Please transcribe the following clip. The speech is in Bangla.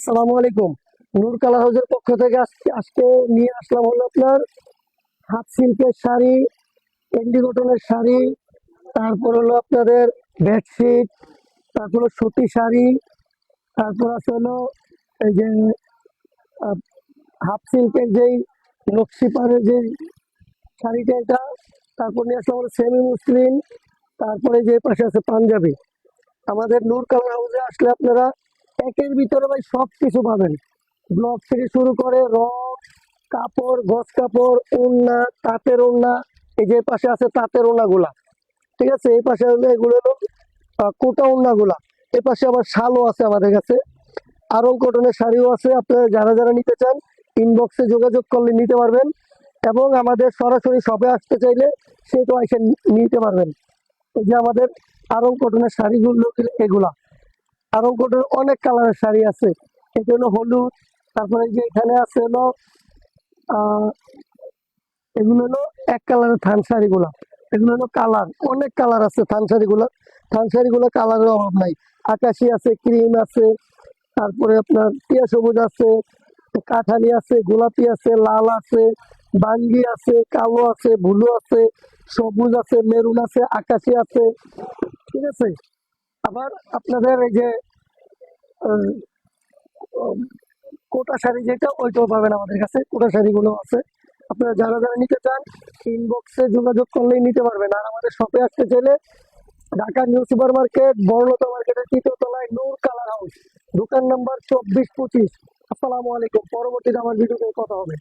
আসসালামু আলাইকুম। নূর কালার হাউসের পক্ষ থেকে আজকে নিয়ে আসলাম হলো আপনার হাফ সিল্কের শাড়ি, এন্ডি কটনের শাড়ি, তারপর হলো আপনাদের বেডশিট, তারপর হলো সুতি শাড়ি, তারপর আছে হলো এই যে হাফ সিল্কের যেই নকশি পাড়ের যে শাড়িটা এটা, তারপর নিয়ে আসলাম হলো সেমি মুসলিম, তারপরে যে পাশে আছে পাঞ্জাবি। আমাদের নূর কালার হাউসে আসলে আপনারা একের ভিতরে ভাই সব কিছু পাবেন। ব্লক থেকে শুরু করে রং, কাপড়, গজ কাপড়, ওড়না, তাঁতের ওড়না। এই যে পাশে আছে তাঁতের ওড়না গুলা, ঠিক আছে। এই পাশে হলো এগুলো হলো কোটা ওড়না গুলা। এ পাশে আবার শালও আছে আমাদের কাছে, আরং কটনের শাড়িও আছে। আপনারা যারা যারা নিতে চান ইনবক্সে যোগাযোগ করলে নিতে পারবেন, এবং আমাদের সরাসরি শপে আসতে চাইলে সেটাও এসে নিতে পারবেন। এই যে আমাদের আরং কটনের শাড়িগুলো এগুলা, আরং কটনের অনেক কালারের শাড়ি আছে। এটা হলো হলুদ, তারপরে যে এখানে আছে হলো আহ এগুলো হলো এক কালারের থান শাড়িগুলা। এগুলো হলো কালার, অনেক কালার আছে থান শাড়িগুলা। থান শাড়িগুলো কালারের অভাব নাই। আকাশি আছে, ক্রিম আছে, তারপরে আপনার টিয়া সবুজ আছে, কাঠালি আছে, গোলাপি আছে, লাল আছে, বাঙ্গি আছে, কালো আছে, ব্লু আছে, সবুজ আছে, মেরুন আছে, আকাশি আছে, ঠিক আছে। আবার আপনাদের এই যে আহ, কোটা শাড়ি যেটা, ওইটাও পাবেন আমাদের কাছে। কোটা শাড়িগুলো আছে। আপনারা যারা যারা নিতে চান ইনবক্সে যোগাযোগ করলেই নিতে পারবেন। আর আমাদের শপে আসতে চাইলে ঢাকা নিউ সুপার মার্কেট, বড়লতা মার্কেটের তৃতীয় তলায় নূর কালার হাউস, দোকান নাম্বার 24-25। আসসালামু আলাইকুম। পরবর্তীতে আমার ভিডিওতে কথা হবে।